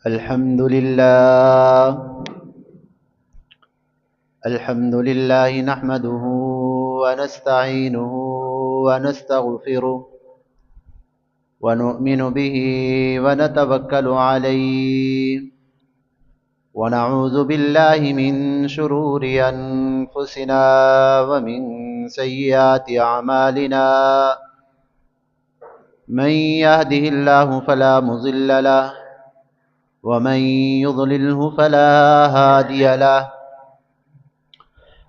الحمد لله نحمده ونستعينه ونستغفره ونؤمن به ونتوكل عليه ونعوذ بالله من شرور أنفسنا ومن سيئات أعمالنا من يهده الله فلا مضل له ومن يضلله فلا هادي له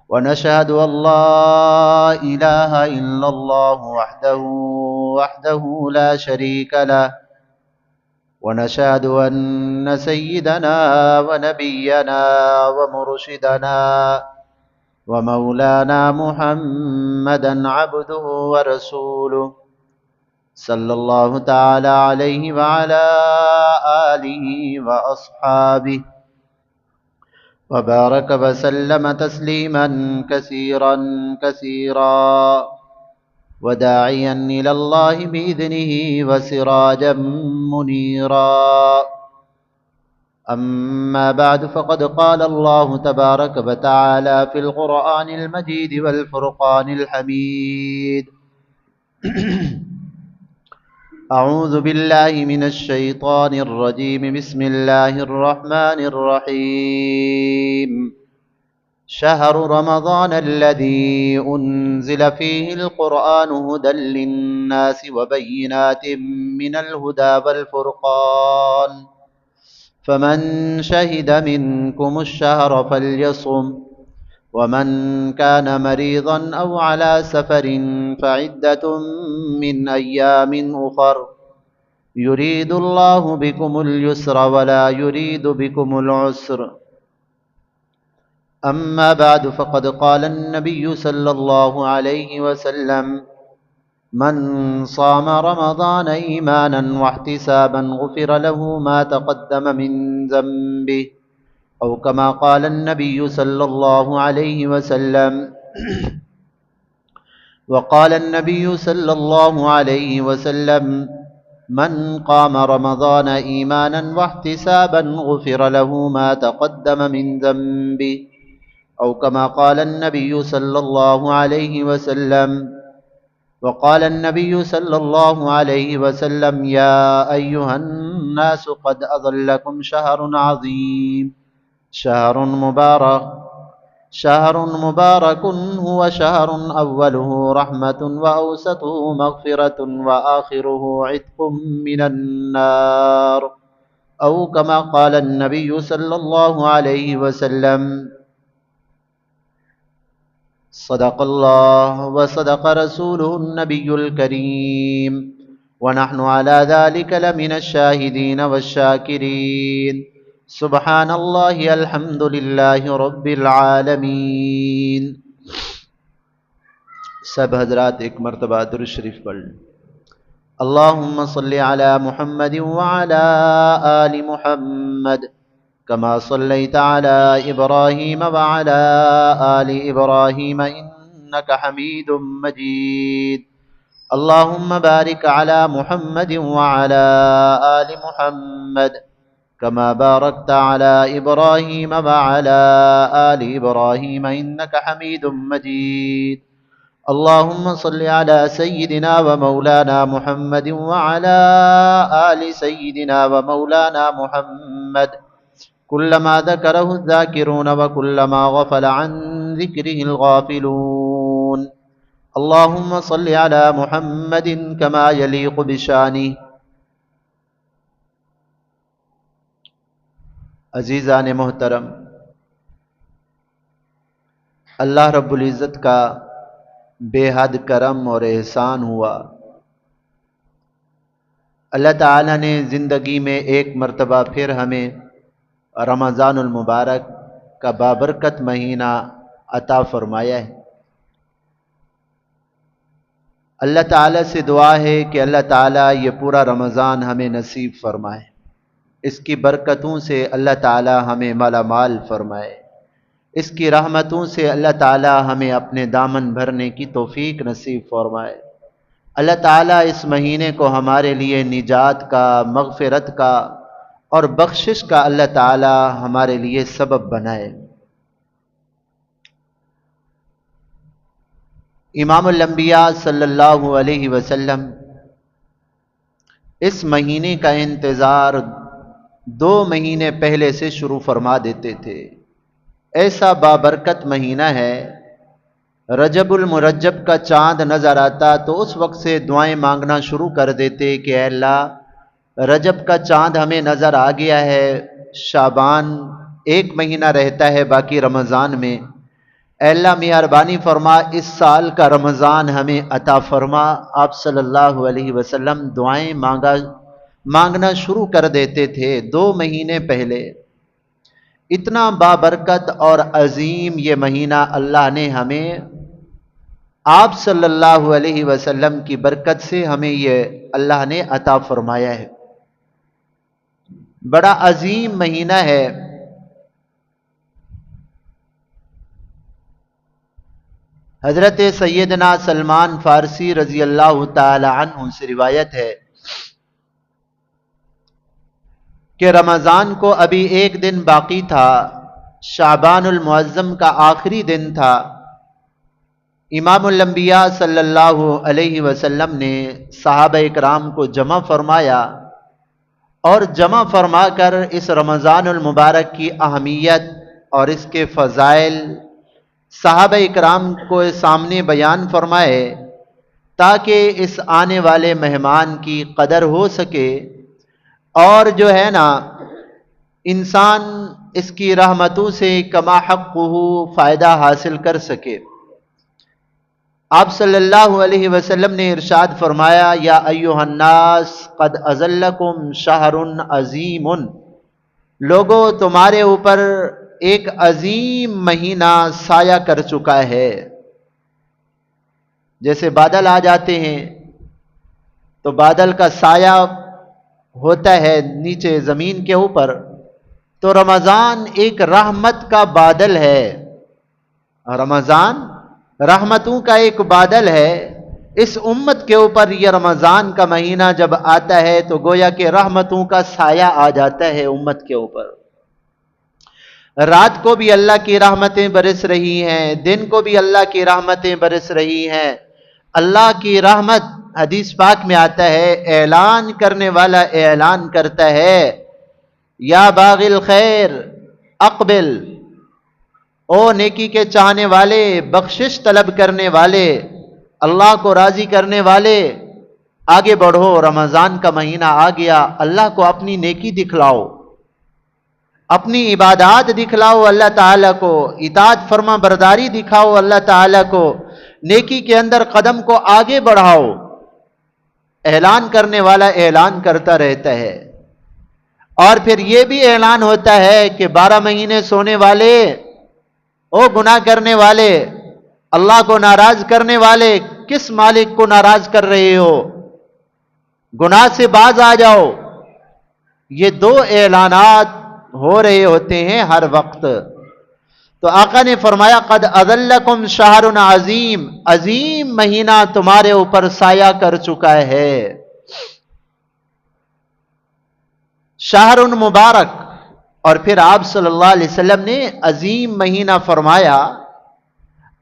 ونشهد أن لا إله إلا الله وحده لا شريك له ونشهد أن سيدنا ونبينا ومرشدنا ومولانا محمدا عبده ورسوله صلى الله تعالى عليه وعلى آله وأصحابه وبارك وسلم تسليما كثيرا وداعيا إلى الله بإذنه وسراجا منيرا أما بعد فقد قال الله تبارك وتعالى في القرآن المجيد والفرقان الحميد أعوذ بالله من الشيطان الرجيم بسم الله الرحمن الرحيم شهر رمضان الذي أنزل فيه القرآن هدى للناس وبينات من الهدى والفرقان فمن شهد منكم الشهر فليصم ومن كان مريضا أو على سفر فعدة من أيام أخر يريد الله بكم اليسر ولا يريد بكم العسر أما بعد فقد قال النبي صلى الله عليه وسلم من صام رمضان إيمانا واحتسابا غفر له ما تقدم من ذنبه أو كما قال النبي صلى الله عليه وسلم وقال النبي صلى الله عليه وسلم من قام رمضان إيمانا واحتسابا غفر له ما تقدم من ذنبه أو كما قال النبي صلى الله عليه وسلم وقال النبي صلى الله عليه وسلم يا أيها الناس قد أظلكم شهر عظيم شهر مبارك هو شهر أوله رحمة وأوسطه مغفرة وآخره عتق من النار أو كما قال النبي صلى الله عليه وسلم صدق الله وصدق رسوله النبي الكريم ونحن على ذلك لمن الشاهدين والشاكرين سبحان الله الحمد لله رب العالمین۔ سب حضرات ایک مرتبہ درود شریف پڑھ لیں۔ اللہم صلی علی محمد وعلی آل محمد كما صليت على إبراهيم وعلى آل إبراهيم إنك حميد مجيد اللهم بارك على محمد وعلى آل محمد كما باركت على إبراهيم وعلى آل إبراهيم إنك حميد مجيد اللهم صل على سيدنا ومولانا محمد وعلى آل سيدنا ومولانا محمد كلما ذكره الذاكرون وكلما غفل عن ذكره الغافلون اللهم صل على محمد كما يليق بشانه۔ عزیزان محترم، اللہ رب العزت کا بے حد کرم اور احسان ہوا۔ اللہ تعالیٰ نے زندگی میں ایک مرتبہ پھر ہمیں رمضان المبارک کا بابرکت مہینہ عطا فرمایا ہے۔ اللہ تعالیٰ سے دعا ہے کہ اللہ تعالیٰ یہ پورا رمضان ہمیں نصیب فرمائے، اس کی برکتوں سے اللہ تعالیٰ ہمیں مالا مال فرمائے، اس کی رحمتوں سے اللہ تعالیٰ ہمیں اپنے دامن بھرنے کی توفیق نصیب فرمائے۔ اللہ تعالیٰ اس مہینے کو ہمارے لیے نجات کا، مغفرت کا اور بخشش کا اللہ تعالی ہمارے لیے سبب بنائے۔ امام الانبیاء صلی اللہ علیہ وسلم اس مہینے کا انتظار 2 مہینے پہلے سے شروع فرما دیتے تھے۔ ایسا بابرکت مہینہ ہے، رجب المرجب کا چاند نظر آتا تو اس وقت سے دعائیں مانگنا شروع کر دیتے کہ اے اللہ رجب کا چاند ہمیں نظر آ گیا ہے، شعبان 1 مہینہ رہتا ہے باقی رمضان میں، اے اللہ مہربانی فرما اس سال کا رمضان ہمیں عطا فرما۔ آپ صلی اللہ علیہ وسلم دعائیں مانگنا شروع کر دیتے تھے 2 مہینے پہلے۔ اتنا بابرکت اور عظیم یہ مہینہ اللہ نے ہمیں آپ صلی اللہ علیہ وسلم کی برکت سے ہمیں یہ اللہ نے عطا فرمایا ہے۔ بڑا عظیم مہینہ ہے۔ حضرت سیدنا سلمان فارسی رضی اللہ تعالی عنہ سے روایت ہے کہ رمضان کو ابھی 1 دن باقی تھا، شعبان المعظم کا آخری دن تھا۔ امام الانبیاء صلی اللہ علیہ وسلم نے صحابہ اکرام کو جمع فرمایا اور جمع فرما کر اس رمضان المبارک کی اہمیت اور اس کے فضائل صحابہ اکرام کو سامنے بیان فرمائے تاکہ اس آنے والے مہمان کی قدر ہو سکے اور جو ہے نا انسان اس کی رحمتوں سے کما حقہ فائدہ حاصل کر سکے۔ آپ صلی اللہ علیہ وسلم نے ارشاد فرمایا یا ایھا الناس قد اظلکم شہر عظیم، لوگو تمہارے اوپر ایک عظیم مہینہ سایہ کر چکا ہے۔ جیسے بادل آ جاتے ہیں تو بادل کا سایہ ہوتا ہے نیچے زمین کے اوپر، تو رمضان ایک رحمت کا بادل ہے، رمضان رحمتوں کا ایک بادل ہے۔ اس امت کے اوپر یہ رمضان کا مہینہ جب آتا ہے تو گویا کہ رحمتوں کا سایہ آ جاتا ہے امت کے اوپر۔ رات کو بھی اللہ کی رحمتیں برس رہی ہیں، دن کو بھی اللہ کی رحمتیں برس رہی ہیں۔ اللہ کی رحمت حدیث پاک میں آتا ہے، اعلان کرنے والا اعلان کرتا ہے یا باغی الخیر اقبل، او نیکی کے چاہنے والے، بخشش طلب کرنے والے، اللہ کو راضی کرنے والے، آگے بڑھو، رمضان کا مہینہ آ گیا، اللہ کو اپنی نیکی دکھلاؤ، اپنی عبادات دکھلاؤ اللہ تعالیٰ کو، اطاعت فرما برداری دکھاؤ اللہ تعالیٰ کو، نیکی کے اندر قدم کو آگے بڑھاؤ۔ اعلان کرنے والا اعلان کرتا رہتا ہے، اور پھر یہ بھی اعلان ہوتا ہے کہ 12 مہینے سونے والے، او گناہ کرنے والے، اللہ کو ناراض کرنے والے، کس مالک کو ناراض کر رہے ہو، گناہ سے باز آ جاؤ۔ یہ 2 اعلانات ہو رہے ہوتے ہیں ہر وقت۔ تو آقا نے فرمایا قد اظلکم شہر عظیم، عظیم مہینہ تمہارے اوپر سایہ کر چکا ہے، شہر مبارک۔ اور پھر آپ صلی اللہ علیہ وسلم نے عظیم مہینہ فرمایا۔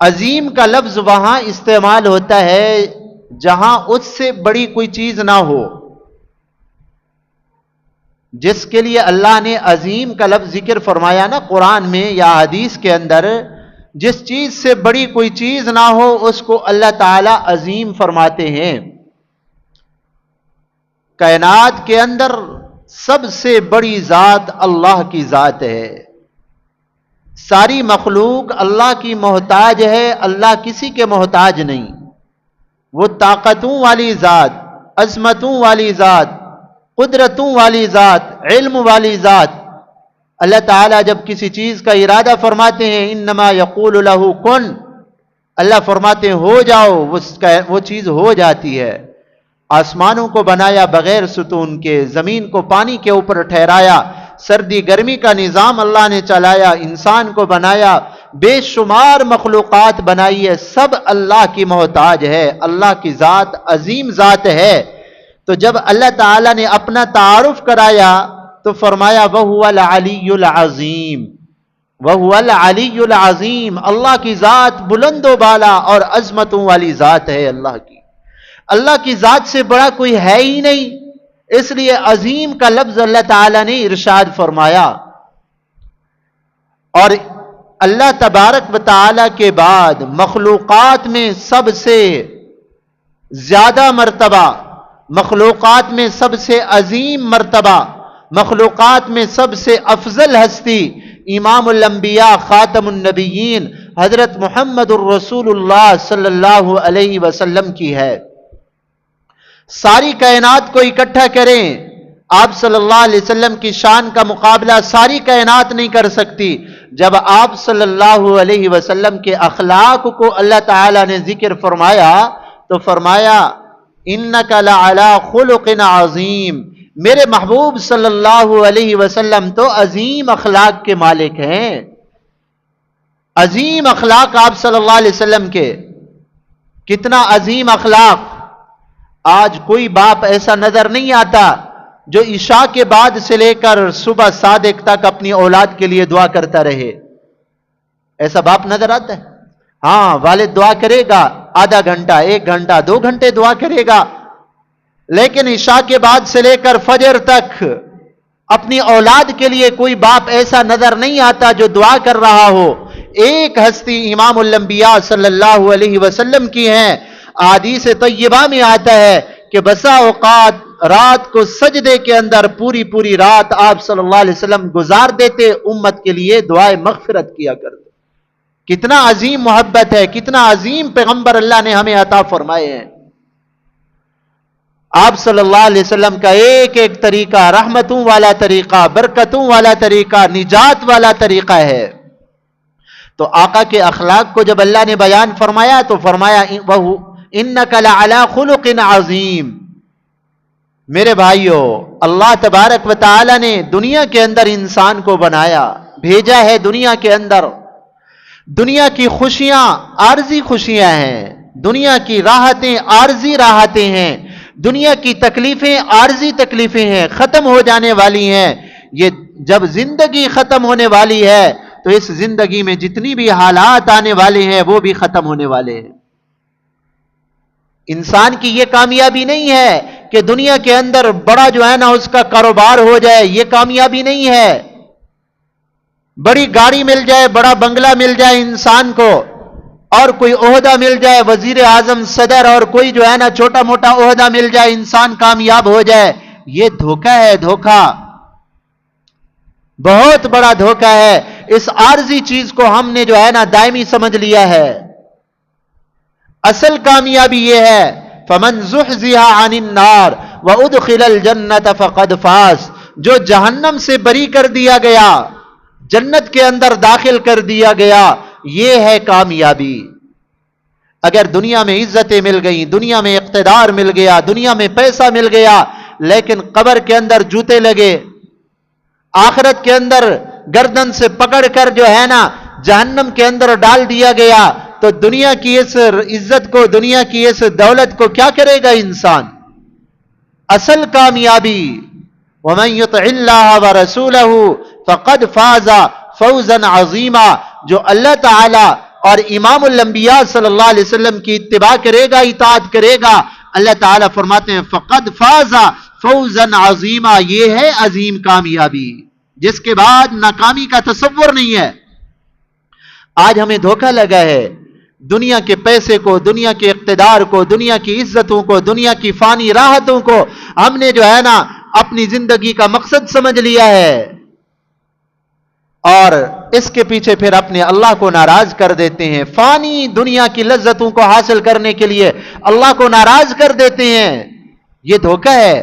عظیم کا لفظ وہاں استعمال ہوتا ہے جہاں اس سے بڑی کوئی چیز نہ ہو۔ جس کے لیے اللہ نے عظیم کا لفظ ذکر فرمایا نا قرآن میں یا حدیث کے اندر، جس چیز سے بڑی کوئی چیز نہ ہو اس کو اللہ تعالی عظیم فرماتے ہیں۔ کائنات کے اندر سب سے بڑی ذات اللہ کی ذات ہے، ساری مخلوق اللہ کی محتاج ہے، اللہ کسی کے محتاج نہیں۔ وہ طاقتوں والی ذات، عظمتوں والی ذات، قدرتوں والی ذات، علم والی ذات۔ اللہ تعالیٰ جب کسی چیز کا ارادہ فرماتے ہیں انما یقول لہ کن، اللہ فرماتے ہیں ہو جاؤ، وہ چیز ہو جاتی ہے۔ آسمانوں کو بنایا بغیر ستون کے، زمین کو پانی کے اوپر ٹھہرایا، سردی گرمی کا نظام اللہ نے چلایا، انسان کو بنایا، بے شمار مخلوقات بنائی ہے، سب اللہ کی محتاج ہے۔ اللہ کی ذات عظیم ذات ہے۔ تو جب اللہ تعالیٰ نے اپنا تعارف کرایا تو فرمایا وَهُوَ الْعَلِيُّ الْعَظِيمُ، وَهُوَ الْعَلِيُّ الْعَظِيمُ، اللہ کی ذات بلند و بالا اور عظمتوں والی ذات ہے اللہ کی، اللہ کی ذات سے بڑا کوئی ہے ہی نہیں، اس لیے عظیم کا لفظ اللہ تعالیٰ نے ارشاد فرمایا۔ اور اللہ تبارک و تعالیٰ کے بعد مخلوقات میں سب سے زیادہ مرتبہ، مخلوقات میں سب سے عظیم مرتبہ، مخلوقات میں سب سے افضل ہستی امام الانبیاء خاتم النبیین حضرت محمد الرسول اللہ صلی اللہ علیہ وسلم کی ہے۔ ساری کائنات کو اکٹھا کریں، آپ صلی اللہ علیہ وسلم کی شان کا مقابلہ ساری کائنات نہیں کر سکتی۔ جب آپ صلی اللہ علیہ وسلم کے اخلاق کو اللہ تعالیٰ نے ذکر فرمایا تو فرمایا اِنَّكَ لَعَلَىٰ خُلُقٍ عَظِيمٍ، میرے محبوب صلی اللہ علیہ وسلم تو عظیم اخلاق کے مالک ہیں، عظیم اخلاق آپ صلی اللہ علیہ وسلم کے، کتنا عظیم اخلاق۔ آج کوئی باپ ایسا نظر نہیں آتا جو عشاء کے بعد سے لے کر صبح صادق تک اپنی اولاد کے لیے دعا کرتا رہے، ایسا باپ نظر آتا ہے؟ ہاں، والد دعا کرے گا، آدھا گھنٹہ، 1 گھنٹہ، 2 گھنٹے دعا کرے گا، لیکن عشاء کے بعد سے لے کر فجر تک اپنی اولاد کے لیے کوئی باپ ایسا نظر نہیں آتا جو دعا کر رہا ہو۔ ایک ہستی امام الانبیاء صلی اللہ علیہ وسلم کی ہے، احادیث طیبہ میں آتا ہے کہ بسا اوقات رات کو سجدے کے اندر پوری رات آپ صلی اللہ علیہ وسلم گزار دیتے، امت کے لیے دعائے مغفرت کیا کرتے۔ کتنا عظیم محبت ہے، کتنا عظیم پیغمبر اللہ نے ہمیں عطا فرمائے ہیں۔ آپ صلی اللہ علیہ وسلم کا ایک ایک طریقہ رحمتوں والا طریقہ، برکتوں والا طریقہ، نجات والا طریقہ ہے۔ تو آقا کے اخلاق کو جب اللہ نے بیان فرمایا تو فرمایا اِنَّكَ لَعَلَىٰ خُلُقٍ عَظِيمٍ۔ میرے بھائیو، اللہ تبارک و تعالی نے دنیا کے اندر انسان کو بنایا، بھیجا ہے دنیا کے اندر۔ دنیا کی خوشیاں عارضی خوشیاں ہیں، دنیا کی راحتیں عارضی راحتیں ہیں، دنیا کی تکلیفیں عارضی تکلیفیں ہیں، ختم ہو جانے والی ہیں۔ یہ جب زندگی ختم ہونے والی ہے تو اس زندگی میں جتنی بھی حالات آنے والے ہیں وہ بھی ختم ہونے والے ہیں۔ انسان کی یہ کامیابی نہیں ہے کہ دنیا کے اندر بڑا جو ہے نا اس کا کاروبار ہو جائے، یہ کامیابی نہیں ہے۔ بڑی گاڑی مل جائے، بڑا بنگلہ مل جائے انسان کو، اور کوئی عہدہ مل جائے، وزیر اعظم، صدر، اور کوئی جو ہے نا چھوٹا موٹا عہدہ مل جائے، انسان کامیاب ہو جائے، یہ دھوکہ ہے، دھوکہ، بہت بڑا دھوکہ ہے۔ اس عارضی چیز کو ہم نے جو ہے نا دائمی سمجھ لیا ہے۔ اصل کامیابی یہ ہے فَمَنْ زُحْزِحَ عَنِ النَّارِ وَأُدْخِلَ الْجَنَّةَ فَقَدْ فَازَ، جو جہنم سے بری کر دیا گیا، جنت کے اندر داخل کر دیا گیا، یہ ہے کامیابی۔ اگر دنیا میں عزتیں مل گئیں، دنیا میں اقتدار مل گیا، دنیا میں پیسہ مل گیا، لیکن قبر کے اندر جوتے لگے، آخرت کے اندر گردن سے پکڑ کر جو ہے نا جہنم کے اندر ڈال دیا گیا، تو دنیا کی اس عزت کو، دنیا کی اس دولت کو کیا کرے گا انسان؟ اصل کامیابی وَمَن يُطِعِ اللَّهَ وَرَسُولَهُ فَقَدْ فَازَ فَوْزًا عَظِيمًا، جو اللہ تعالی اور امام الانبیاء صلی اللہ علیہ وسلم کی اتباع کرے گا، اطاعت کرے گا، اللہ تعالیٰ فرماتے ہیں فَقَدْ فَازَ فَوْزًا عَظِيمًا، یہ ہے عظیم کامیابی جس کے بعد ناکامی کا تصور نہیں ہے۔ آج ہمیں دھوکہ لگا ہے، دنیا کے پیسے کو، دنیا کے اقتدار کو، دنیا کی عزتوں کو، دنیا کی فانی راحتوں کو ہم نے جو ہے نا اپنی زندگی کا مقصد سمجھ لیا ہے، اور اس کے پیچھے پھر اپنے اللہ کو ناراض کر دیتے ہیں۔ فانی دنیا کی لذتوں کو حاصل کرنے کے لیے اللہ کو ناراض کر دیتے ہیں، یہ دھوکہ ہے۔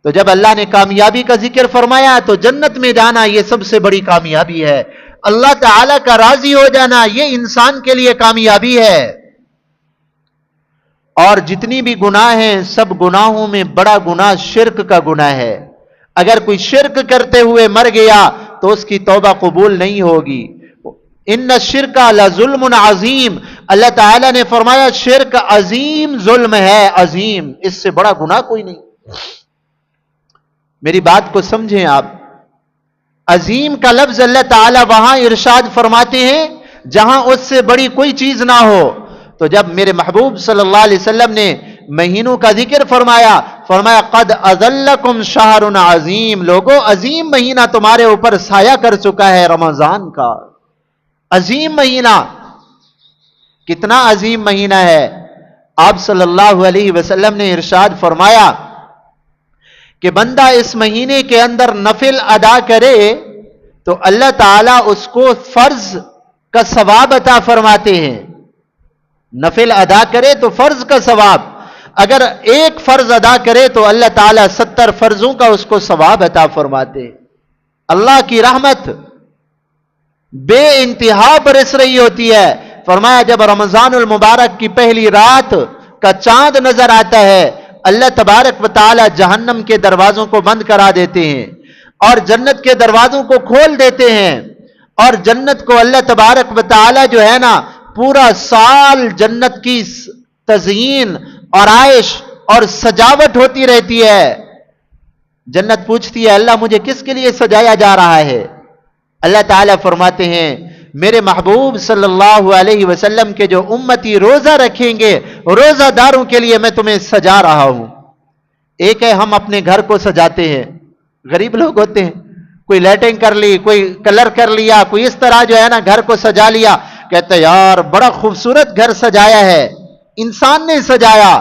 تو جب اللہ نے کامیابی کا ذکر فرمایا تو جنت میں جانا یہ سب سے بڑی کامیابی ہے، اللہ تعالیٰ کا راضی ہو جانا یہ انسان کے لیے کامیابی ہے۔ اور جتنی بھی گناہ ہیں سب گناہوں میں بڑا گناہ شرک کا گناہ ہے۔ اگر کوئی شرک کرتے ہوئے مر گیا تو اس کی توبہ قبول نہیں ہوگی۔ ان الشرک لظلم عظیم، اللہ تعالیٰ نے فرمایا شرک عظیم ظلم ہے، عظیم، اس سے بڑا گناہ کوئی نہیں۔ میری بات کو سمجھیں آپ. عظیم کا لفظ اللہ تعالیٰ وہاں ارشاد فرماتے ہیں جہاں اس سے بڑی کوئی چیز نہ ہو. تو جب میرے محبوب صلی اللہ علیہ وسلم نے مہینوں کا ذکر فرمایا قد اذلکم شہر عظیم، لوگوں عظیم مہینہ تمہارے اوپر سایہ کر چکا ہے رمضان کا. عظیم مہینہ، کتنا عظیم مہینہ ہے. آپ صلی اللہ علیہ وسلم نے ارشاد فرمایا کہ بندہ اس مہینے کے اندر نفل ادا کرے تو اللہ تعالیٰ اس کو فرض کا ثواب عطا فرماتے ہیں. نفل ادا کرے تو فرض کا ثواب، اگر ایک فرض ادا کرے تو اللہ تعالیٰ 70 فرضوں کا اس کو ثواب عطا فرماتے ہیں. اللہ کی رحمت بے انتہا برس رہی ہوتی ہے. فرمایا جب رمضان المبارک کی پہلی رات کا چاند نظر آتا ہے اللہ تبارک و تعالی جہنم کے دروازوں کو بند کرا دیتے ہیں اور جنت کے دروازوں کو کھول دیتے ہیں، اور جنت کو اللہ تبارک و تعالی جو ہے نا پورا سال جنت کی تزئین اور عائش اور سجاوٹ ہوتی رہتی ہے. جنت پوچھتی ہے اللہ مجھے کس کے لیے سجایا جا رہا ہے؟ اللہ تعالیٰ فرماتے ہیں میرے محبوب صلی اللہ علیہ وسلم کے جو امتی روزہ رکھیں گے روزہ داروں کے لیے میں تمہیں سجا رہا ہوں. ایک ہے ہم اپنے گھر کو سجاتے ہیں، غریب لوگ ہوتے ہیں، کوئی لائٹنگ کر لی، کوئی کلر کر لیا، کوئی اس طرح جو ہے نا گھر کو سجا لیا، کہتے ہیں یار بڑا خوبصورت گھر سجایا ہے. انسان نے سجایا،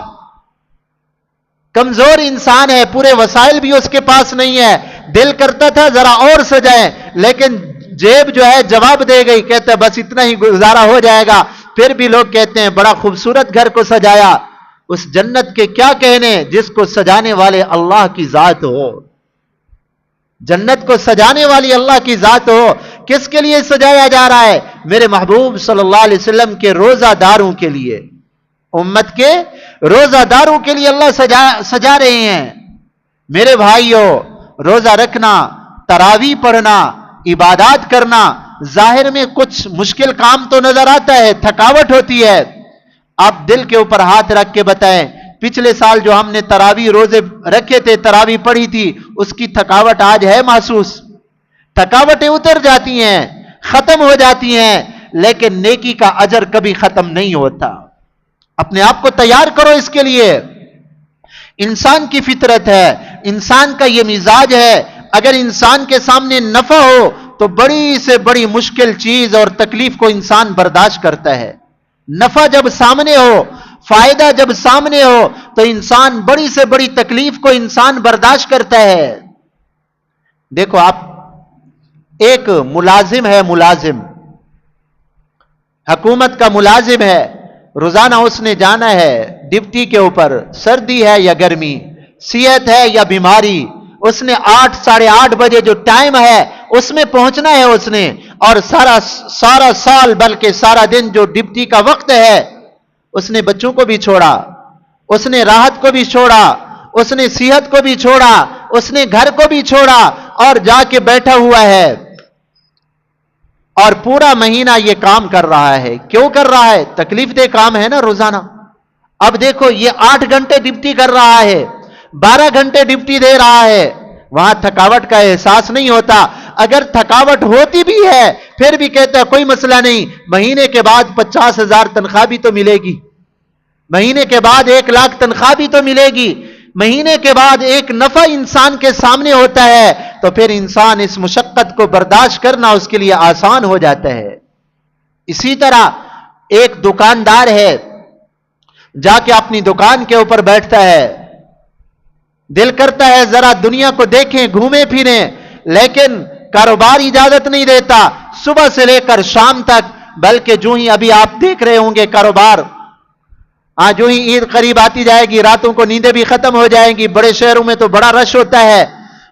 کمزور انسان ہے، پورے وسائل بھی اس کے پاس نہیں ہے، دل کرتا تھا ذرا اور سجائیں لیکن جیب جو ہے جواب دے گئی، کہتے ہیں بس اتنا ہی گزارا ہو جائے گا. پھر بھی لوگ کہتے ہیں بڑا خوبصورت گھر کو سجایا. اس جنت کے کیا کہنے جس کو سجانے والے اللہ کی ذات ہو. جنت کو سجانے والی اللہ کی ذات ہو. کس کے لیے سجایا جا رہا ہے؟ میرے محبوب صلی اللہ علیہ وسلم کے روزہ داروں کے لیے، امت کے روزہ داروں کے لیے اللہ سجا رہے ہیں. میرے بھائیوں، روزہ رکھنا، تراویح پڑھنا، عبادات کرنا ظاہر میں کچھ مشکل کام تو نظر آتا ہے، تھکاوٹ ہوتی ہے. آپ دل کے اوپر ہاتھ رکھ کے بتائیں پچھلے سال جو ہم نے تراویح روزے رکھے تھے، تراویح پڑھی تھی، اس کی تھکاوٹ آج ہے محسوس؟ تھکاوٹیں اتر جاتی ہیں، ختم ہو جاتی ہیں، لیکن نیکی کا اجر کبھی ختم نہیں ہوتا. اپنے آپ کو تیار کرو اس کے لیے. انسان کی فطرت ہے، انسان کا یہ مزاج ہے، اگر انسان کے سامنے نفع ہو تو بڑی سے بڑی مشکل چیز اور تکلیف کو انسان برداشت کرتا ہے. نفع جب سامنے ہو، فائدہ جب سامنے ہو تو انسان بڑی سے بڑی تکلیف کو انسان برداشت کرتا ہے. دیکھو آپ، ایک ملازم ہے، ملازم حکومت کا ملازم ہے، روزانہ اس نے جانا ہے ڈپٹی کے اوپر، سردی ہے یا گرمی، صحت ہے یا بیماری، اس نے 8 ساڑھے 8 بجے جو ٹائم ہے اس میں پہنچنا ہے اس نے، اور سارا سال بلکہ سارا دن جو ڈپٹی کا وقت ہے اس نے بچوں کو بھی چھوڑا، اس نے راحت کو بھی چھوڑا، اس نے صحت کو بھی چھوڑا، اس نے گھر کو بھی چھوڑا اور جا کے بیٹھا ہوا ہے اور پورا مہینہ یہ کام کر رہا ہے. کیوں کر رہا ہے؟ تکلیف دہ کام ہے نا روزانہ. اب دیکھو یہ 8 گھنٹے ڈپٹی کر رہا ہے، 12 گھنٹے ڈپٹی دے رہا ہے، وہاں تھکاوٹ کا احساس نہیں ہوتا. اگر تھکاوٹ ہوتی بھی ہے پھر بھی کہتا ہے کوئی مسئلہ نہیں، مہینے کے بعد 50,000 تنخواہ بھی تو ملے گی، مہینے کے بعد 1 لاکھ تنخواہ بھی تو ملے گی، مہینے کے بعد ایک نفع انسان کے سامنے ہوتا ہے تو پھر انسان اس مشقت کو برداشت کرنا اس کے لیے آسان ہو جاتا ہے. اسی طرح ایک دکاندار ہے، جا کے اپنی دکان کے اوپر بیٹھتا ہے، دل کرتا ہے ذرا دنیا کو دیکھیں، گھومیں پھریں، لیکن کاروبار اجازت نہیں دیتا صبح سے لے کر شام تک. بلکہ جو ہی ابھی آپ دیکھ رہے ہوں گے کاروبار، جو ہی عید قریب آتی جائے گی راتوں کو نیندیں بھی ختم ہو جائیں گی. بڑے شہروں میں تو بڑا رش ہوتا ہے،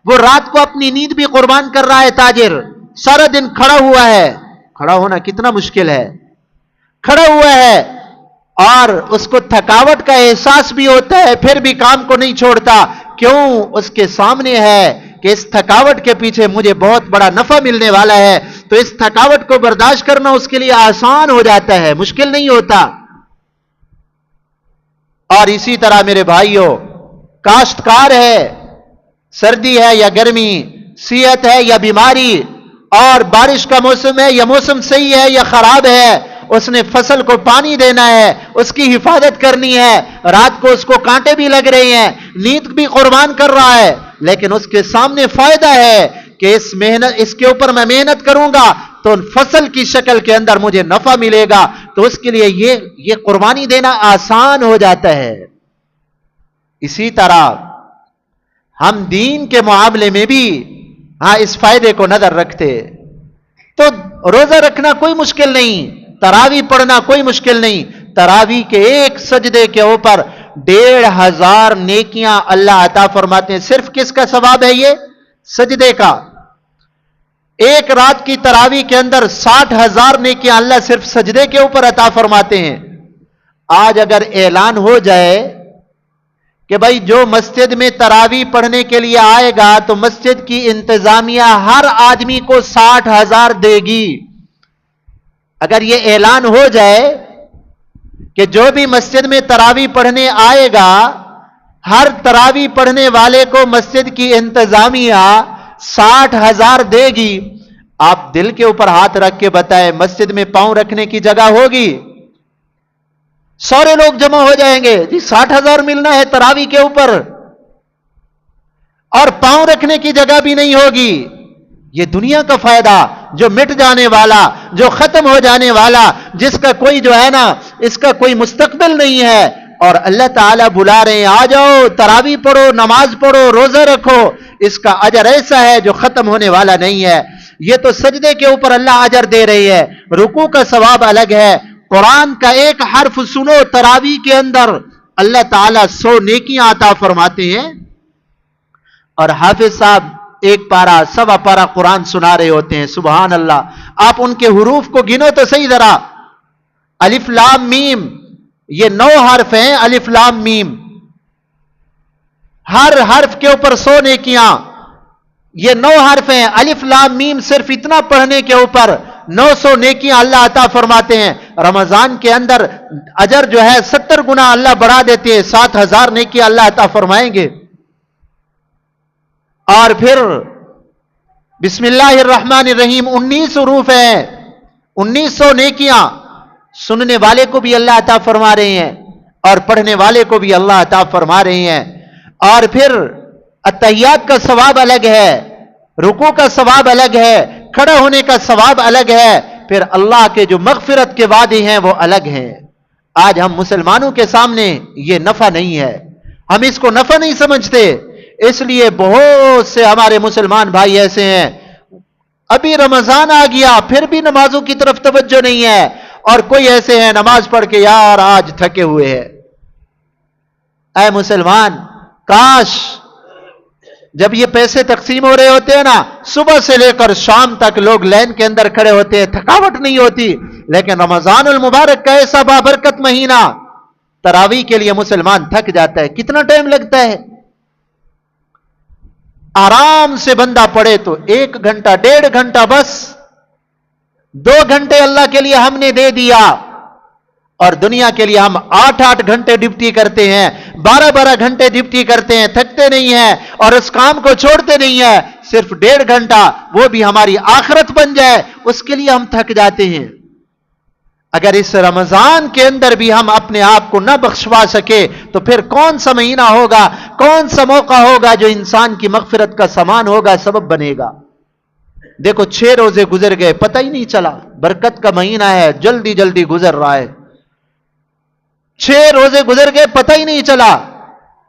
وہ رات کو اپنی نیند بھی قربان کر رہا ہے. تاجر سارا دن کھڑا ہوا ہے، کھڑا ہونا کتنا مشکل ہے، کھڑا ہوا ہے اور اس کو تھکاوٹ کا احساس بھی ہوتا ہے پھر بھی کام کو نہیں چھوڑتا. کیوں؟ اس کے سامنے ہے کہ اس تھکاوٹ کے پیچھے مجھے بہت بڑا نفع ملنے والا ہے، تو اس تھکاوٹ کو برداشت کرنا اس کے لیے آسان ہو جاتا ہے، مشکل نہیں ہوتا. اور اسی طرح میرے بھائیوں، کاشتکار ہے، سردی ہے یا گرمی، صحت ہے یا بیماری، اور بارش کا موسم ہے یا موسم صحیح ہے یا خراب ہے، اس نے فصل کو پانی دینا ہے، اس کی حفاظت کرنی ہے، رات کو اس کو کانٹے بھی لگ رہے ہیں، نیند بھی قربان کر رہا ہے، لیکن اس کے سامنے فائدہ ہے کہ اس کے اوپر میں محنت کروں گا تو فصل کی شکل کے اندر مجھے نفع ملے گا، تو اس کے لیے یہ قربانی دینا آسان ہو جاتا ہے۔ اسی طرح ہم دین کے معاملے میں بھی اس فائدے کو نظر رکھتے، تو روزہ رکھنا کوئی مشکل نہیں، تراویح پڑھنا کوئی مشکل نہیں، تراویح کے ایک سجدے کے اوپر 1500 نیکیاں اللہ عطا فرماتے ہیں۔ صرف کس کا ثواب ہے؟ یہ سجدے کا۔ ایک رات کی تراویح کے اندر 60,000 نیکیاں اللہ صرف سجدے کے اوپر عطا فرماتے ہیں۔ آج اگر اعلان ہو جائے کہ بھائی جو مسجد میں تراویح پڑھنے کے لیے آئے گا تو مسجد کی انتظامیہ ہر آدمی کو 60,000 دے گی، اگر یہ اعلان ہو جائے کہ جو بھی مسجد میں تراویح پڑھنے آئے گا ہر تراویح پڑھنے والے کو مسجد کی انتظامیہ 60,000 دے گی، آپ دل کے اوپر ہاتھ رکھ کے بتائیں مسجد میں پاؤں رکھنے کی جگہ ہوگی؟ سارے لوگ جمع ہو جائیں گے، جی 60,000 ملنا ہے تراویح کے اوپر، اور پاؤں رکھنے کی جگہ بھی نہیں ہوگی۔ یہ دنیا کا فائدہ جو مٹ جانے والا، جو ختم ہو جانے والا، جس کا کوئی جو ہے نا اس کا کوئی مستقبل نہیں ہے، اور اللہ تعالیٰ بلا رہے ہیں آ جاؤ تراویح پڑھو، نماز پڑھو، روزہ رکھو، اس کا اجر ایسا ہے جو ختم ہونے والا نہیں ہے۔ یہ تو سجدے کے اوپر اللہ اجر دے رہی ہے، رکوع کا ثواب الگ ہے، قرآن کا ایک حرف سنو تراویح کے اندر اللہ تعالیٰ 100 نیکیاں عطا فرماتے ہیں۔ اور حافظ صاحب ایک پارا سوا پارا قرآن سنا رہے ہوتے ہیں، سبحان اللہ، آپ ان کے حروف کو گنو تو صحیح ذرا، الف لام میم، یہ 9 حرف ہیں، الف لام میم، ہر حرف کے اوپر 100 نیکیاں، یہ 9 حرف ہیں، الف لام میم، صرف اتنا پڑھنے کے اوپر 900 نیکیاں اللہ عطا فرماتے ہیں۔ رمضان کے اندر اجر جو ہے 70 گنا اللہ بڑھا دیتے ہیں، 7,000 نیکیاں اللہ عطا فرمائیں گے۔ اور پھر بسم اللہ الرحمن الرحیم 19 حروف ہیں، 1900 نیکیاں سننے والے کو بھی اللہ عطا فرما رہے ہیں اور پڑھنے والے کو بھی اللہ عطا فرما رہے ہیں۔ اور پھر التحیات کا ثواب الگ ہے، رکوع کا ثواب الگ ہے، کھڑا ہونے کا ثواب الگ ہے، پھر اللہ کے جو مغفرت کے وعدے ہیں وہ الگ ہیں۔ آج ہم مسلمانوں کے سامنے یہ نفع نہیں ہے، ہم اس کو نفع نہیں سمجھتے، اس لیے بہت سے ہمارے مسلمان بھائی ایسے ہیں ابھی رمضان آ گیا پھر بھی نمازوں کی طرف توجہ نہیں ہے، اور کوئی ایسے ہیں نماز پڑھ کے یار آج تھکے ہوئے ہیں۔ اے مسلمان، کاش جب یہ پیسے تقسیم ہو رہے ہوتے ہیں نا، صبح سے لے کر شام تک لوگ لائن کے اندر کھڑے ہوتے ہیں، تھکاوٹ نہیں ہوتی، لیکن رمضان المبارک کا ایسا بابرکت مہینہ، تراویح کے لیے مسلمان تھک جاتا ہے۔ کتنا ٹائم لگتا ہے؟ آرام سے بندہ پڑھے تو 1 گھنٹہ 1.5 گھنٹہ، بس 2 گھنٹے اللہ کے لیے ہم نے دے دیا، اور دنیا کے لیے ہم 8 گھنٹے ڈیوٹی کرتے ہیں، 12 گھنٹے ڈیوٹی کرتے ہیں، تھکتے نہیں ہیں اور اس کام کو چھوڑتے نہیں ہیں، صرف 1.5 گھنٹہ وہ بھی ہماری آخرت بن جائے اس کے لیے ہم تھک جاتے ہیں۔ اگر اس رمضان کے اندر بھی ہم اپنے آپ کو نہ بخشوا سکے تو پھر کون سا مہینہ ہوگا، کون سا موقع ہوگا جو انسان کی مغفرت کا سامان ہوگا، سبب بنے گا؟ دیکھو 6 روزے گزر گئے، پتہ ہی نہیں چلا، برکت کا مہینہ ہے، جلدی جلدی گزر رہا ہے، 6 روزے گزر گئے پتہ ہی نہیں چلا،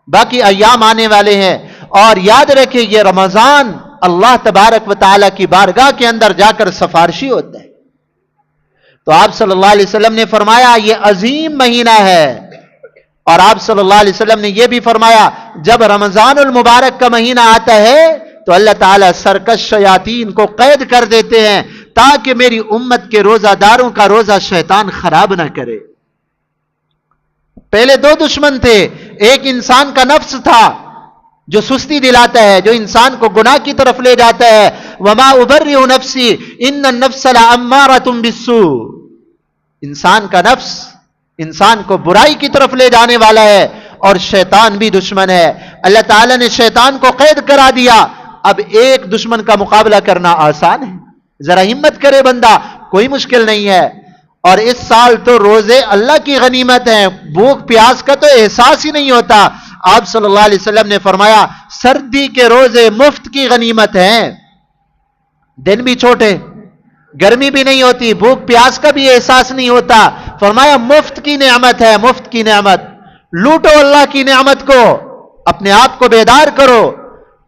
باقی ایام آنے والے ہیں۔ اور یاد رکھیں یہ رمضان اللہ تبارک و تعالیٰ کی بارگاہ کے اندر جا کر سفارشی ہوتا ہے۔ تو آپ صلی اللہ علیہ وسلم نے فرمایا یہ عظیم مہینہ ہے، اور آپ صلی اللہ علیہ وسلم نے یہ بھی فرمایا جب رمضان المبارک کا مہینہ آتا ہے تو اللہ تعالیٰ سرکش شیاطین کو قید کر دیتے ہیں تاکہ میری امت کے روزہ داروں کا روزہ شیطان خراب نہ کرے۔ پہلے 2 دشمن تھے، ایک انسان کا نفس تھا جو سستی دلاتا ہے، جو انسان کو گناہ کی طرف لے جاتا ہے، وما ابرئ نفسی ان النفس لامارۃ بالسوء، انسان کا نفس انسان کو برائی کی طرف لے جانے والا ہے، اور شیطان بھی دشمن ہے۔ اللہ تعالیٰ نے شیطان کو قید کرا دیا. اب ایک دشمن کا مقابلہ کرنا آسان ہے. ذرا ہمت کرے بندہ, کوئی مشکل نہیں ہے. اور اس سال تو روزے اللہ کی غنیمت ہیں, بھوک پیاس کا تو احساس ہی نہیں ہوتا. آپ صلی اللہ علیہ وسلم نے فرمایا سردی کے روزے مفت کی غنیمت ہیں, دن بھی چھوٹے, گرمی بھی نہیں ہوتی, بھوک پیاس کا بھی احساس نہیں ہوتا. فرمایا مفت کی نعمت ہے, مفت کی نعمت. لوٹو اللہ کی نعمت کو, اپنے آپ کو بیدار کرو.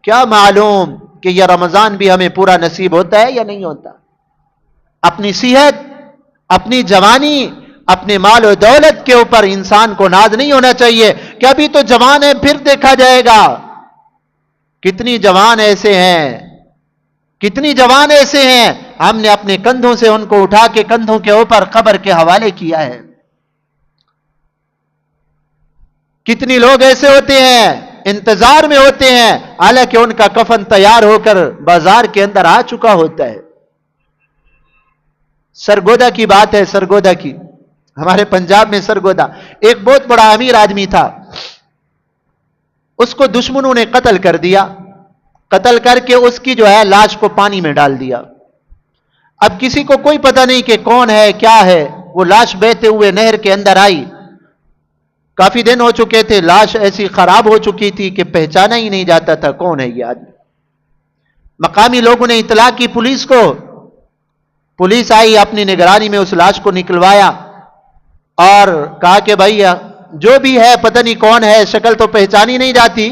کیا معلوم کہ یہ رمضان بھی ہمیں پورا نصیب ہوتا ہے یا نہیں ہوتا. اپنی صحت, اپنی جوانی, اپنے مال و دولت کے اوپر انسان کو ناز نہیں ہونا چاہیے کہ ابھی تو جوان ہے پھر دیکھا جائے گا. کتنی جوان ایسے ہیں, کتنی جوان ایسے ہیں, ہم نے اپنے کندھوں سے ان کو اٹھا کے کندھوں کے اوپر قبر کے حوالے کیا ہے. کتنی لوگ ایسے ہوتے ہیں انتظار میں ہوتے ہیں, حالانکہ ان کا کفن تیار ہو کر بازار کے اندر آ چکا ہوتا ہے. سرگودا کی بات ہے, سرگودا کی, ہمارے پنجاب میں سرگودا, ایک بہت بڑا امیر آدمی تھا, اس کو دشمنوں نے قتل کر دیا. قتل کر کے اس کی جو ہے لاش کو پانی میں ڈال دیا. اب کسی کو کوئی پتہ نہیں کہ کون ہے کیا ہے. وہ لاش بہتے ہوئے نہر کے اندر آئی. کافی دن ہو چکے تھے, لاش ایسی خراب ہو چکی تھی کہ پہچانا ہی نہیں جاتا تھا کون ہے یہ آدمی. مقامی لوگوں نے اطلاع کی پولیس کو, پولیس آئی, اپنی نگرانی میں اس لاش کو نکلوایا اور کہا کہ بھائی جو بھی ہے پتہ نہیں کون ہے, شکل تو پہچانی نہیں جاتی,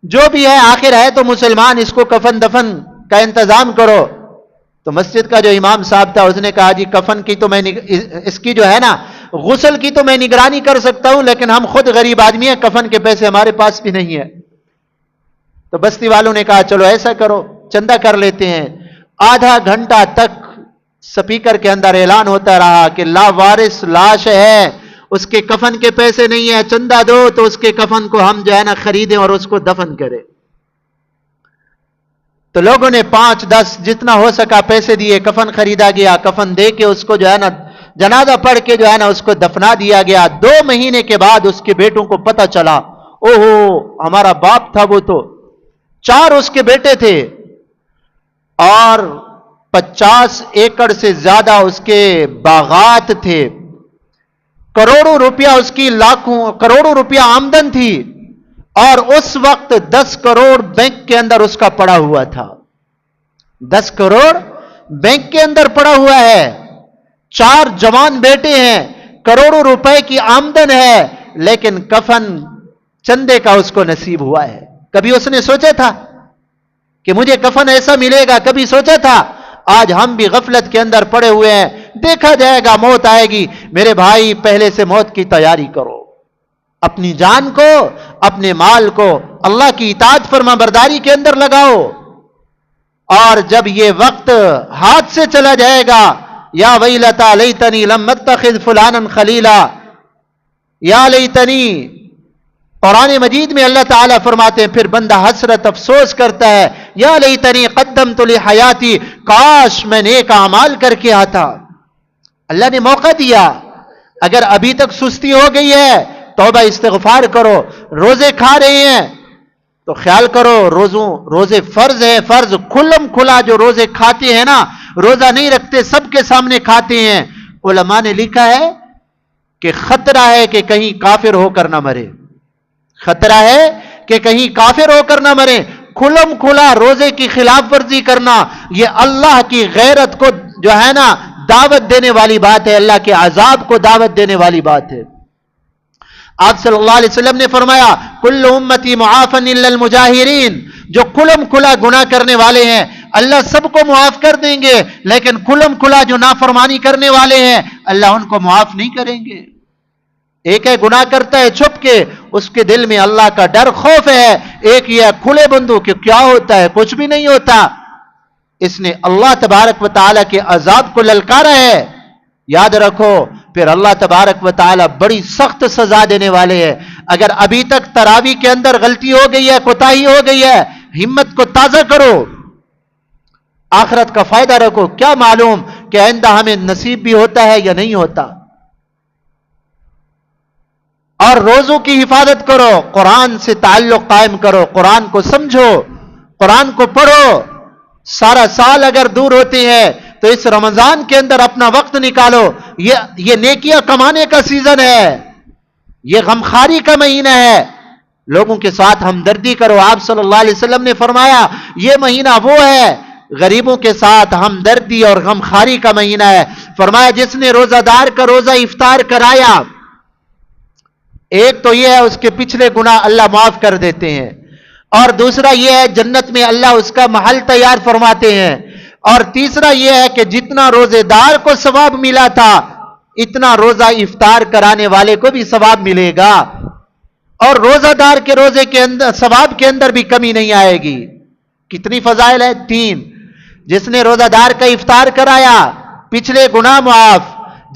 جو بھی ہے آخر ہے تو مسلمان, اس کو کفن دفن کا انتظام کرو. تو مسجد کا جو امام صاحب تھا اس نے کہا جی کفن کی تو میں اس کی جو ہے نا غسل کی تو میں نگرانی کر سکتا ہوں, لیکن ہم خود غریب آدمی ہیں, کفن کے پیسے ہمارے پاس بھی نہیں ہے. تو بستی والوں نے کہا چلو ایسا کرو, چندہ کر لیتے ہیں. آدھا گھنٹہ تک سپیکر کے اندر اعلان ہوتا رہا کہ لاوارث لاش ہے, اس کے کفن کے پیسے نہیں ہیں, چندہ دو تو اس کے کفن کو ہم جو ہے نا خریدیں اور اس کو دفن کریں. تو لوگوں نے 5-10 جتنا ہو سکا پیسے دیے, کفن خریدا گیا, کفن دے کے اس کو جو ہے نا جنازہ پڑھ کے جو ہے نا اس کو دفنا دیا گیا. 2 مہینے کے بعد اس کے بیٹوں کو پتہ چلا, اوہو ہمارا باپ تھا وہ تو. 4 اس کے بیٹے تھے اور 50 ایکڑ سے زیادہ اس کے باغات تھے, کروڑوں روپیہ اس کی, لاکھوں کروڑوں روپیہ آمدن تھی, اور اس وقت 10 کروڑ بینک کے اندر اس کا پڑا ہوا تھا. 10 کروڑ بینک کے اندر پڑا ہوا ہے. 4 جوان بیٹے ہیں, کروڑوں روپے کی آمدن ہے, لیکن کفن چندے کا اس کو نصیب ہوا ہے. کبھی اس نے سوچا تھا کہ مجھے کفن ایسا ملے گا؟ کبھی سوچا تھا؟ آج ہم بھی غفلت کے اندر پڑے ہوئے ہیں, دیکھا جائے گا, موت آئے گی. میرے بھائی پہلے سے موت کی تیاری کرو, اپنی جان کو, اپنے مال کو اللہ کی اطاعت فرما برداری کے اندر لگاؤ. اور جب یہ وقت ہاتھ سے چلا جائے گا, یا ویلتا لیتنی لم اتخذ فلانا خلیلا, یا لیتنی, قرآن مجید میں اللہ تعالیٰ فرماتے ہیں پھر بندہ حسرت افسوس کرتا ہے, یا لیتنی قدمت لحیاتی, کاش میں نیک اعمال کر کے آتا. اللہ نے موقع دیا, اگر ابھی تک سستی ہو گئی ہے توبہ استغفار کرو. روزے کھا رہے ہیں تو خیال کرو, روزے فرض ہے, فرض کھلم کھلا جو روزے کھاتے ہیں نا, روزہ نہیں رکھتے سب کے سامنے کھاتے ہیں. علماء نے لکھا ہے کہ خطرہ ہے کہ کہیں کافر ہو کر نہ مرے, خطرہ ہے کہ کہیں کافر ہو کر نہ مرے. کھلم کھلا روزے کی خلاف ورزی کرنا یہ اللہ کی غیرت کو جو ہے نا دعوت دینے والی بات ہے, اللہ کے عذاب کو دعوت دینے والی بات ہے. آپ صلی اللہ علیہ وسلم نے فرمایا کل امتی معافن الا المجاہرین, جو کھلم کھلا گناہ کرنے والے ہیں اللہ سب کو معاف کر دیں گے, لیکن کھلم کھلا جو نافرمانی کرنے والے ہیں اللہ ان کو معاف نہیں کریں گے. ایک ہے گناہ کرتا ہے چھپ کے, اس کے دل میں اللہ کا ڈر خوف ہے. ایک یہ کھلے بندو کہ کیا ہوتا ہے, کچھ بھی نہیں ہوتا. اس نے اللہ تبارک و تعالیٰ کے عذاب کو للکارا ہے. یاد رکھو پھر اللہ تبارک و تعالیٰ بڑی سخت سزا دینے والے ہیں. اگر ابھی تک تراویح کے اندر غلطی ہو گئی ہے, کوتاہی ہو گئی ہے, ہمت کو تازہ کرو, آخرت کا فائدہ رکھو. کیا معلوم کہ آئندہ ہمیں نصیب بھی ہوتا ہے یا نہیں ہوتا. اور روزوں کی حفاظت کرو، قرآن سے تعلق قائم کرو، قرآن کو سمجھو، قرآن کو پڑھو۔ سارا سال اگر دور ہوتی ہے تو اس رمضان کے اندر اپنا وقت نکالو، یہ نیکیاں کمانے کا سیزن ہے، یہ غمخواری کا مہینہ ہے، لوگوں کے ساتھ ہمدردی کرو۔ آپ صلی اللہ علیہ وسلم نے فرمایا یہ مہینہ وہ ہے غریبوں کے ساتھ ہمدردی اور غمخواری کا مہینہ ہے۔ فرمایا جس نے روزہ دار کا روزہ افطار کرایا، ایک تو یہ ہے اس کے پچھلے گناہ اللہ معاف کر دیتے ہیں، اور دوسرا یہ ہے جنت میں اللہ اس کا محل تیار فرماتے ہیں، اور تیسرا یہ ہے کہ جتنا روزے دار کو ثواب ملا تھا اتنا روزہ افطار کرانے والے کو بھی ثواب ملے گا، اور روزہ دار کے روزے کے اندر ثواب کے اندر بھی کمی نہیں آئے گی۔ کتنی فضائل ہے؟ 3۔ جس نے روزہ دار کا افطار کرایا پچھلے گناہ معاف،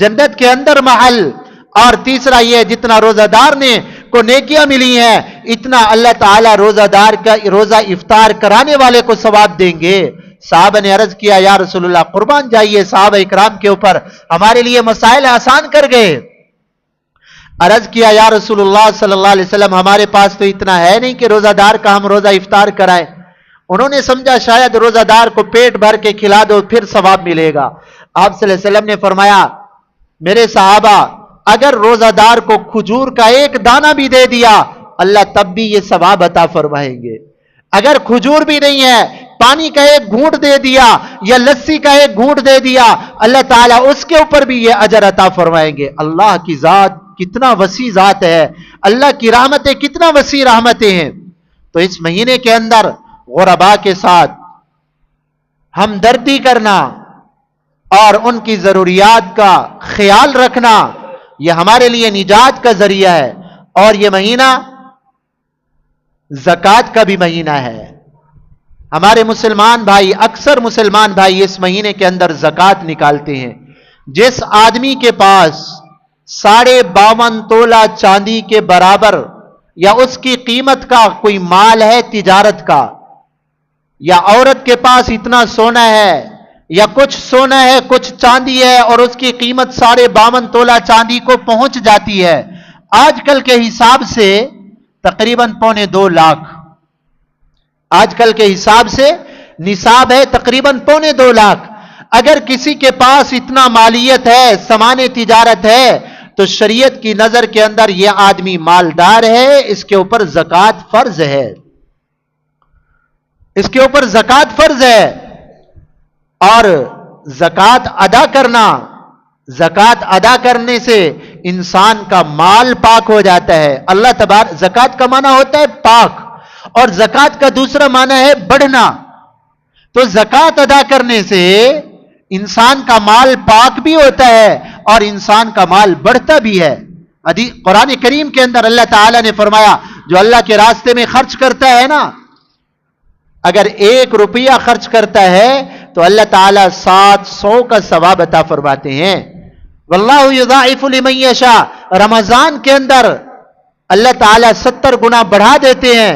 جنت کے اندر محل، اور تیسرا یہ جتنا روزہ دار نے کو نیکیاں ملی ہیں اتنا اللہ تعالیٰ روزہ دار کا روزہ افطار کرانے والے کو ثواب دیں گے۔ صحابہ نے عرض کیا یا رسول اللہ قربان جائیے صحابہ اکرام کے اوپر، ہمارے لیے مسائل آسان کر گئے۔ عرض کیا یا رسول اللہ صلی اللہ علیہ وسلم ہمارے پاس تو اتنا ہے نہیں کہ روزہ دار کا ہم روزہ افطار کرائیں۔ انہوں نے سمجھا شاید روزہ دار کو پیٹ بھر کے کھلا دو پھر ثواب ملے گا۔ آپ صلی اللہ علیہ وسلم نے فرمایا میرے صحابہ اگر روزہ دار کو کھجور کا ایک دانہ بھی دے دیا اللہ تب بھی یہ ثواب عطا فرمائیں گے۔ اگر کھجور بھی نہیں ہے، پانی کا ایک گھونٹ دے دیا یا لسی کا ایک گھونٹ دے دیا اللہ تعالیٰ اس کے اوپر بھی یہ اجر عطا فرمائیں گے۔ اللہ کی ذات کتنا وسیع ذات ہے، اللہ کی رحمتیں کتنا وسیع رحمتیں ہیں۔ تو اس مہینے کے اندر غرباء کے ساتھ ہمدردی کرنا اور ان کی ضروریات کا خیال رکھنا یہ ہمارے لیے نجات کا ذریعہ ہے۔ اور یہ مہینہ زکوٰۃ کا بھی مہینہ ہے۔ ہمارے مسلمان بھائی، اکثر مسلمان بھائی اس مہینے کے اندر زکوٰۃ نکالتے ہیں۔ جس آدمی کے پاس 52.5 تولہ چاندی کے برابر یا اس کی قیمت کا کوئی مال ہے تجارت کا، یا عورت کے پاس اتنا سونا ہے یا کچھ سونا ہے کچھ چاندی ہے اور اس کی قیمت 52.5 تولہ چاندی کو پہنچ جاتی ہے، آج کل کے حساب سے تقریباً 2.25 لاکھ، آج کل کے حساب سے نصاب ہے تقریباً 2.25 لاکھ۔ اگر کسی کے پاس اتنا مالیت ہے، سامان تجارت ہے، تو شریعت کی نظر کے اندر یہ آدمی مالدار ہے، اس کے اوپر زکوٰۃ فرض ہے، اس کے اوپر زکوٰۃ فرض ہے۔ اور زکوٰۃ ادا کرنا، زکوٰۃ ادا کرنے سے انسان کا مال پاک ہو جاتا ہے۔ اللہ تبارک، زکوٰۃ کا معنی ہوتا ہے پاک، اور زکوٰۃ کا دوسرا معنی ہے بڑھنا۔ تو زکوٰۃ ادا کرنے سے انسان کا مال پاک بھی ہوتا ہے اور انسان کا مال بڑھتا بھی ہے۔ قرآن کریم کے اندر اللہ تعالیٰ نے فرمایا جو اللہ کے راستے میں خرچ کرتا ہے نا، اگر 1 روپیہ خرچ کرتا ہے تو اللہ تعالیٰ 700 کا ثواب عطا فرماتے ہیں۔ واللہ یضاعف لمن یشاء، رمضان کے اندر اللہ تعالیٰ 70 گنا بڑھا دیتے ہیں۔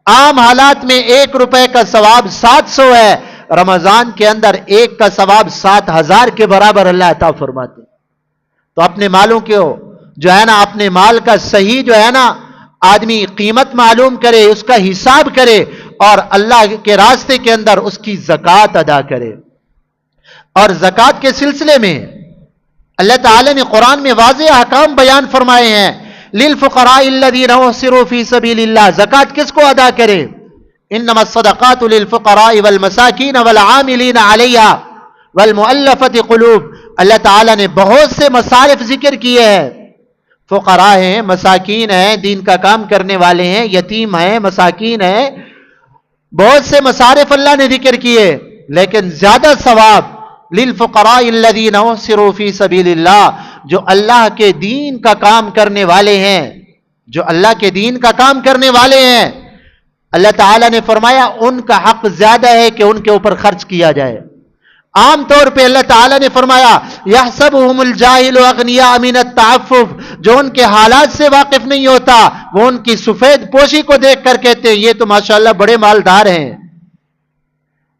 عام حالات میں 1 روپے کا ثواب 700 ہے، رمضان کے اندر 1 کا ثواب 7000 کے برابر اللہ عطا فرماتے ہیں۔ تو اپنے مالوں کو جو ہے نا، اپنے مال کا صحیح جو ہے نا آدمی قیمت معلوم کرے، اس کا حساب کرے اور اللہ کے راستے کے اندر اس کی زکوٰۃ ادا کرے۔ اور زکوٰۃ کے سلسلے میں اللہ تعالی نے قرآن میں واضح احکام بیان فرمائے ہیں۔ للفقراء الذین احصروا فی سبیل اللہ، زکوٰۃ کس کو ادا کرے؟ انما الصدقات للفقراء والمساکین والعاملین علیہا والمؤلفۃ قلوب۔ اللہ تعالیٰ نے بہت سے مصارف ذکر کیے ہیں، فقراء ہیں، مساکین ہیں، دین کا کام کرنے والے ہیں، یتیم ہیں، مساکین ہیں، بہت سے مصارف اللہ نے ذکر کیے، لیکن زیادہ ثواب للفقراء الذین احصروا فی سبیل اللہ، جو اللہ کے دین کا کام کرنے والے ہیں، جو اللہ کے دین کا کام کرنے والے ہیں، اللہ تعالیٰ نے فرمایا ان کا حق زیادہ ہے کہ ان کے اوپر خرچ کیا جائے۔ عام طور پہ اللہ تعالیٰ نے فرمایا یحسبهم الجاہل اغنیاء من التعفف، جو ان کے حالات سے واقف نہیں ہوتا وہ ان کی سفید پوشی کو دیکھ کر کہتے ہیں یہ تو ماشاءاللہ بڑے مالدار ہیں،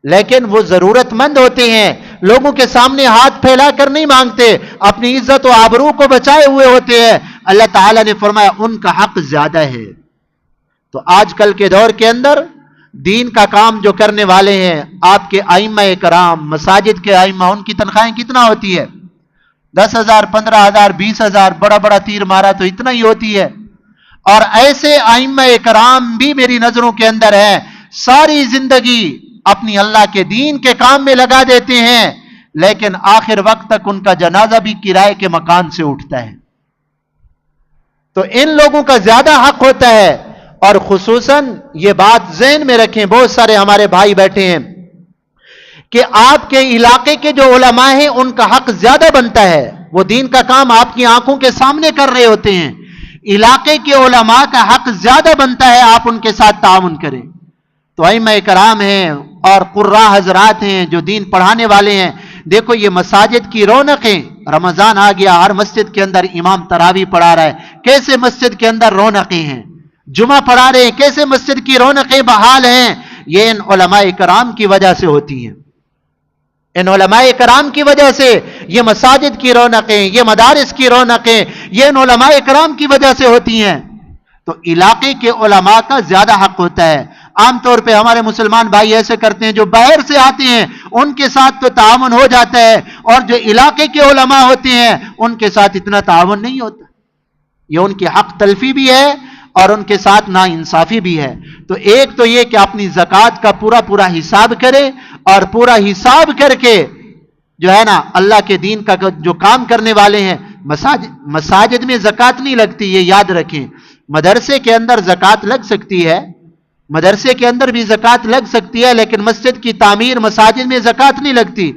لیکن وہ ضرورت مند ہوتے ہیں، لوگوں کے سامنے ہاتھ پھیلا کر نہیں مانگتے، اپنی عزت و آبرو کو بچائے ہوئے ہوتے ہیں، اللہ تعالیٰ نے فرمایا ان کا حق زیادہ ہے۔ تو آج کل کے دور کے اندر دین کا کام جو کرنے والے ہیں، آپ کے ائمہ کرام، مساجد کے ائمہ، ان کی تنخواہیں کتنا ہوتی ہے؟ 10,000، 15,000، 20,000، بڑا بڑا تیر مارا تو اتنا ہی ہوتی ہے۔ اور ایسے ائمہ کرام بھی میری نظروں کے اندر ہیں، ساری زندگی اپنی اللہ کے دین کے کام میں لگا دیتے ہیں، لیکن آخر وقت تک ان کا جنازہ بھی کرائے کے مکان سے اٹھتا ہے۔ تو ان لوگوں کا زیادہ حق ہوتا ہے، اور خصوصاً یہ بات ذہن میں رکھیں، بہت سارے ہمارے بھائی بیٹھے ہیں کہ آپ کے علاقے کے جو علماء ہیں ان کا حق زیادہ بنتا ہے، وہ دین کا کام آپ کی آنکھوں کے سامنے کر رہے ہوتے ہیں، علاقے کے علماء کا حق زیادہ بنتا ہے آپ ان کے ساتھ تعاون کریں۔ تو ائمہ کرام ہیں اور قراء حضرات ہیں جو دین پڑھانے والے ہیں، دیکھو یہ مساجد کی رونقیں، رمضان آ گیا، ہر مسجد کے اندر امام تراویح پڑھا رہا ہے، کیسے مسجد کے اندر رونقیں ہیں، جمعہ پڑھا رہے ہیں، کیسے مسجد کی رونقیں بحال ہیں، یہ ان علماء کرام کی وجہ سے ہوتی ہیں، ان علماء کرام کی وجہ سے یہ مساجد کی رونقیں، یہ مدارس کی رونقیں، یہ ان علماء کرام کی وجہ سے ہوتی ہیں۔ تو علاقے کے علماء کا زیادہ حق ہوتا ہے۔ عام طور پہ ہمارے مسلمان بھائی ایسے کرتے ہیں، جو باہر سے آتے ہیں ان کے ساتھ تو تعاون ہو جاتا ہے، اور جو علاقے کے علماء ہوتے ہیں ان کے ساتھ اتنا تعاون نہیں ہوتا، یہ ان کی حق تلفی بھی ہے اور ان کے ساتھ نا انصافی بھی ہے۔ تو ایک تو یہ کہ اپنی زکوٰۃ کا پورا حساب کرے، اور پورا حساب کر کے جو ہے نا اللہ کے دین کا جو کام کرنے والے ہیں، مساجد میں زکوٰۃ نہیں لگتی، یہ یاد رکھیں۔ مدرسے کے اندر زکوٰۃ لگ سکتی ہے، مدرسے کے اندر بھی زکوٰۃ لگ سکتی ہے، لیکن مسجد کی تعمیر، مساجد میں زکوٰۃ نہیں لگتی۔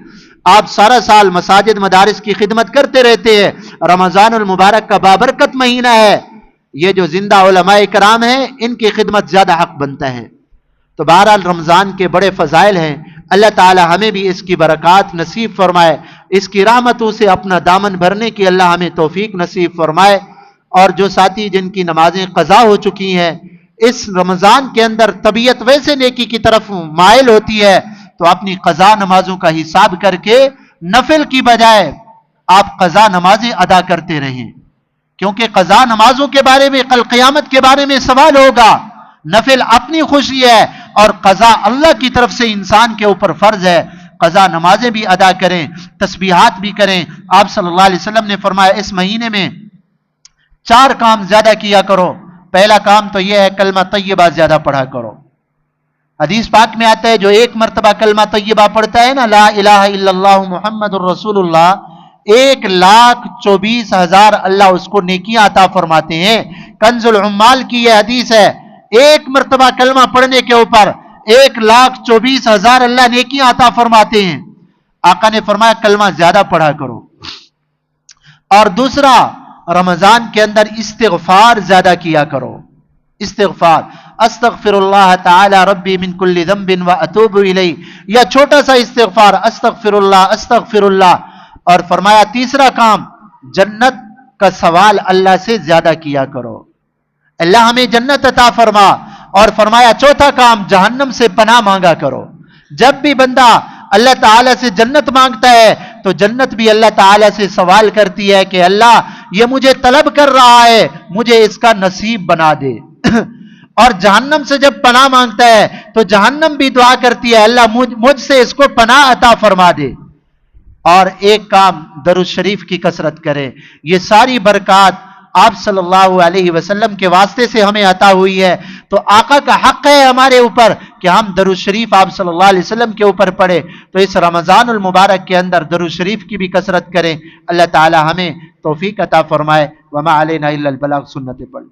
آپ سارا سال مساجد مدارس کی خدمت کرتے رہتے ہیں، رمضان المبارک کا بابرکت مہینہ ہے، یہ جو زندہ علماء کرام ہیں ان کی خدمت زیادہ حق بنتا ہے۔ تو بہرحال رمضان کے بڑے فضائل ہیں، اللہ تعالی ہمیں بھی اس کی برکات نصیب فرمائے، اس کی رحمتوں سے اپنا دامن بھرنے کی اللہ ہمیں توفیق نصیب فرمائے۔ اور جو ساتھی جن کی نمازیں قضا ہو چکی ہیں، اس رمضان کے اندر طبیعت ویسے نیکی کی طرف مائل ہوتی ہے، تو اپنی قضا نمازوں کا حساب کر کے نفل کی بجائے آپ قضا نمازیں ادا کرتے رہیں، کیونکہ قضا نمازوں کے بارے میں کل قیامت کے بارے میں سوال ہوگا۔ نفل اپنی خوشی ہے، اور قضا اللہ کی طرف سے انسان کے اوپر فرض ہے۔ قضا نمازیں بھی ادا کریں، تسبیحات بھی کریں۔ آپ صلی اللہ علیہ وسلم نے فرمایا اس مہینے میں 4 کام زیادہ کیا کرو۔ پہلا کام تو یہ ہے کلمہ طیبہ زیادہ پڑھا کرو۔ حدیث پاک میں آتا ہے جو ایک مرتبہ کلمہ طیبہ پڑھتا ہے نا، لا الہ الا اللہ محمد الرسول اللہ، 1,24,000 اللہ اس کو نیکیاں عطا فرماتے ہیں۔ کنز العمال کی یہ حدیث ہے، ایک مرتبہ کلمہ پڑھنے کے اوپر 1,24,000 اللہ نیکیاں عطا فرماتے ہیں۔ آقا نے فرمایا کلمہ زیادہ پڑھا کرو۔ اور دوسرا، رمضان کے اندر استغفار زیادہ کیا کرو۔ استغفار، استغفر اللہ تعالی ربی من کل ذنب واتوب الیہ، یا چھوٹا سا استغفار، استغفر اللہ استغفر اللہ۔ اور فرمایا تیسرا کام، جنت کا سوال اللہ سے زیادہ کیا کرو، اللہ ہمیں جنت عطا فرما۔ اور فرمایا چوتھا کام، جہنم سے پناہ مانگا کرو۔ جب بھی بندہ اللہ تعالیٰ سے جنت مانگتا ہے تو جنت بھی اللہ تعالیٰ سے سوال کرتی ہے کہ اللہ یہ مجھے طلب کر رہا ہے، مجھے اس کا نصیب بنا دے۔ اور جہنم سے جب پناہ مانگتا ہے تو جہنم بھی دعا کرتی ہے اللہ مجھ سے اس کو پناہ عطا فرما دے۔ اور ایک کام، درود شریف کی کثرت کرے۔ یہ ساری برکات آپ صلی اللہ علیہ وسلم کے واسطے سے ہمیں عطا ہوئی ہے، تو آقا کا حق ہے ہمارے اوپر کہ ہم درود شریف آپ صلی اللہ علیہ وسلم کے اوپر پڑھیں۔ تو اس رمضان المبارک کے اندر درود شریف کی بھی کثرت کریں۔ اللہ تعالی ہمیں توفیق عطا فرمائے۔ وما علینا الا البلاغ، سنت پڑھ